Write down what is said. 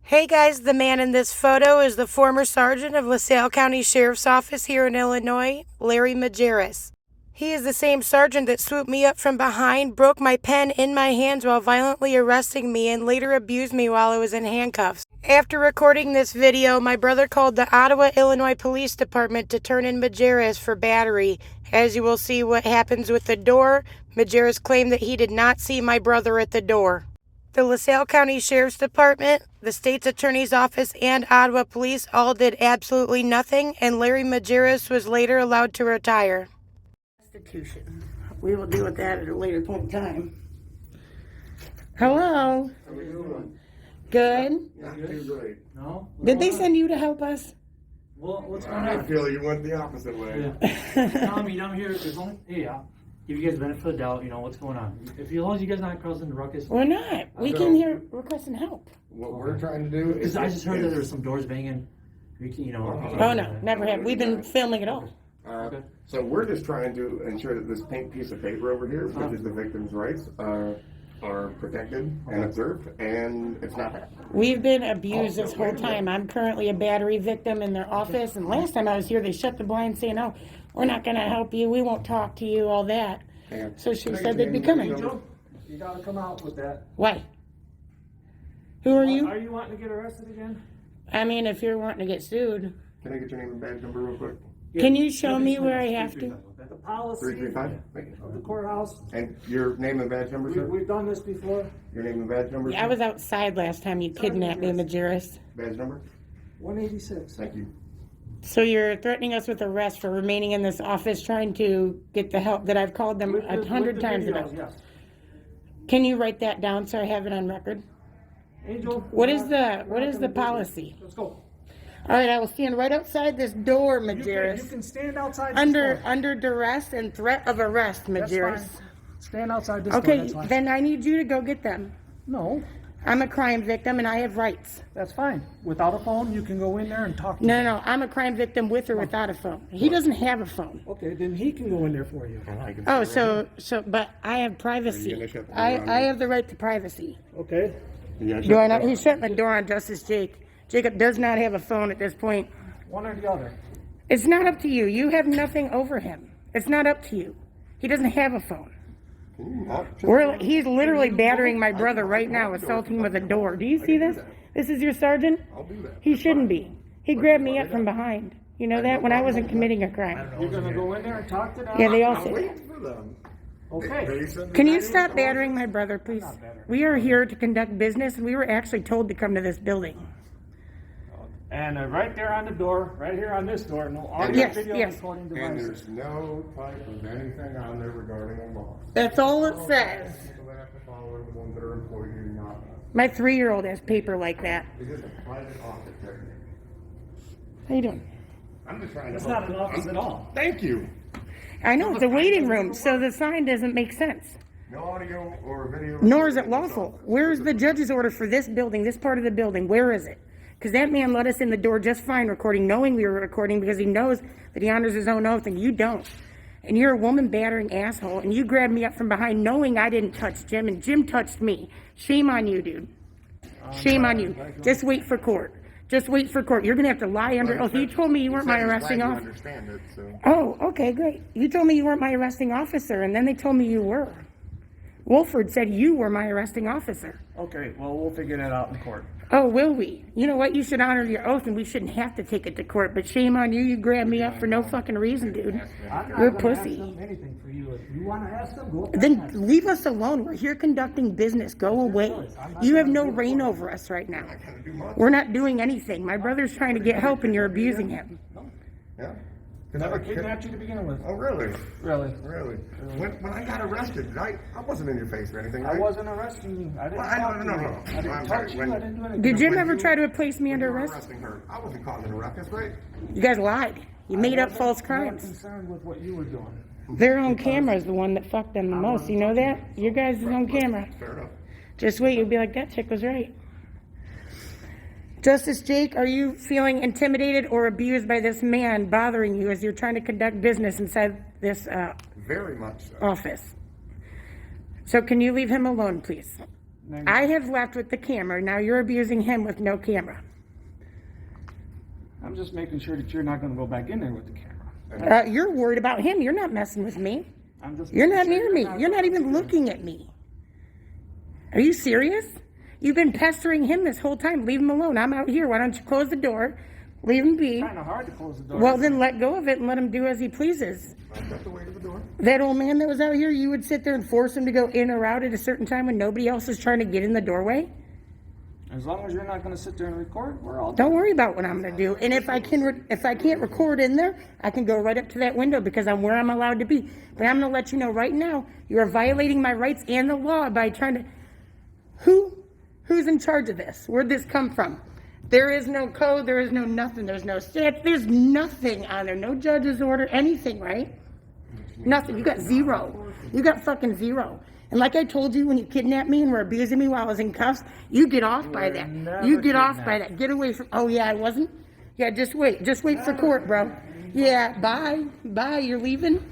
Hey guys, the man in this photo is the former sergeant of LaSalle County Sheriff's Office here in Illinois, Larry Majerus. He is the same sergeant that swooped me up from behind, broke my pen in my hands while violently arresting me, and later abused me while I was in handcuffs. After recording this video, my brother called the Ottawa, Illinois Police Department to turn in Majerus for battery. As you will see what happens with the door, Majerus claimed that he did not see my brother at the door. The LaSalle County Sheriff's Department, the state's attorney's office, and Ottawa Police all did absolutely nothing, and Larry Majerus was later allowed to retire. Constitution. We will deal with that at a later point in time. Hello. How are you doing? Good. Not too great. No? Did they send you to help us? Well, what's going I on? feel you went the opposite way. Tommy, I'm here. There's only, hey, give you guys the benefit of the doubt, what's going on. If as long as you guys not causing the ruckus. We're not. We came here requesting help. What we're trying to do is... Because I just heard that there was some doors banging. Oh no, never have. We've been filming it all. Okay. So we're just trying to ensure that this pink piece of paper over here, which is the victim's rights, are protected and observed, and it's not happening. We've been abused this whole time. I'm currently a battery victim in their office, and last time I was here, they shut the blinds saying, "Oh, we're not going to help you. We won't talk to you." All that. So she said they'd be coming. You gotta come out with that. Why? Who are you? Are you wanting to get arrested again? I mean, if you're wanting to get sued, Can I get your name and badge number real quick? can you show me where I have to? The policy 335? Thank of the you. courthouse. And your name and badge number, sir? We've done this before. Your name and badge number, I sir? was outside last time you kidnapped me, Majerus. Badge number? 186. Thank you. So you're threatening us with arrest for remaining in this office trying to get the help that I've called them 100 times about. Yes. Can you write that down so I have it on record? Angel. What is the policy? Let's go. All right, I will stand right outside this door, You Majerus. can stand outside this Under door. duress and threat of arrest, That's Majerus. fine. Stand outside this door. Okay, That's fine. then I need you to go get them. No, I'm a crime victim and I have rights. that's fine. Without a phone, you can go in there and talk to No, him. no, I'm a crime victim with or without a phone. He doesn't have a phone. Okay, then he can go in there for you. Oh, but I have privacy. gonna shut the door I on me? have the right to privacy. Okay. Do I not? He's shutting the door on Justice Jake. Jacob does not have a phone at this point. One or the other. It's not up to you. You have nothing over him. It's not up to you. He doesn't have a phone. He's literally battering my brother right now, assaulting him with a door. Do you see this? This is your sergeant? I'll do that. He shouldn't be. He grabbed me up from behind. You know that? When I wasn't committing a crime. You're gonna go in there and talk to them? Yeah, they all I'm say that. waiting for them. Okay. They said Can that you I stop didn't- battering my brother, please? We are here to conduct business, and we were actually told to come to this building. And right there on the door, right here on this door, no audio, Yes, video yes. recording And devices. there's no type of anything on there regarding a law. That's all it says. People that have to follow are the ones that are employed here, not us. My 3-year-old has paper like that. It's just a private office there. How you doing? I'm just trying to. It's not an office at all. Thank you. I know, it's a waiting room, so the sign doesn't make sense. No audio or video. Nor is it lawful. Where is the judge's order for this building, this part of the building? Where is it? Because that man let us in the door just fine recording, knowing we were recording, because he knows that he honors his own oath, and you don't. And you're a woman battering asshole, and you grabbed me up from behind knowing I didn't touch Jim, and Jim touched me. Shame on you, dude. Shame on you. Just wait for court. Just wait for court. You're going to have to lie under oath. You told me you weren't my arresting officer. Understand it, so. Oh, okay, great. You told me you weren't my arresting officer, and then they told me you were. Wolford said you were my arresting officer. Okay, well, we'll figure that out in court. Oh, will we? You know what? You should honor your oath, and we shouldn't have to take it to court. But shame on you. You grabbed me up for no fucking reason, dude. I'm not You're a gonna ask pussy. them anything for you. If you wanna ask them, go. Then leave us alone. We're here conducting business. Go away. You have no reign over us right now. We're not doing anything. My brother's trying to get help, and you're abusing him. Yeah. Never kidnapped you to begin with. Oh, really? Really? Really? When I got arrested, I wasn't in your face or anything, I right? wasn't arresting you. I didn't Well, I talk don't to know. you. I didn't I'm touch sorry, you. when- I didn't do anything. Did Jim When ever you- try to place me When under you were arrest? arresting her, I wasn't causing a ruckus, right? You guys lied. You made up false I'm crimes. concerned with what you were doing. Their own camera is the one that fucked them the most. You know that? Your guys' own camera. Fair enough. Just wait. You'll be like, that chick was right. Justice Jake, are you feeling intimidated or abused by this man bothering you as you're trying to conduct business inside this Very much so. office? So can you leave him alone, please? I have left with the camera. Now you're abusing him with no camera. I'm just making sure that you're not going to go back in there with the camera. You're worried about him. You're not messing with me. I'm just You're not making sure near me. You're not even going to- looking at me. Are you serious? You've been pestering him this whole time. Leave him alone. I'm out here. Why don't you close the door? Leave him be. It's kind of hard to close the door. Well, then let go of it and let him do as he pleases. I've got the weight of the door. That old man that was out here, you would sit there and force him to go in or out at a certain time when nobody else is trying to get in the doorway? As long as you're not going to sit there and record, we're all Don't worry about what I'm going to do. And if I can't record in there, I can go right up to that window because I'm where I'm allowed to be. But I'm going to let you know right now, you are violating my rights and the law by trying to... Who's in charge of this? Where'd this come from? There is no code. There is no nothing. There's no stat. There's nothing on there. No judge's order. Anything, right? Nothing. You got zero. You got fucking zero. And like I told you, when you kidnapped me and were abusing me while I was in cuffs, you get off by that. You get off by that. Get away from... Oh, yeah, I wasn't? Yeah, just wait. Just wait for court, bro. Yeah, bye. Bye. You're leaving?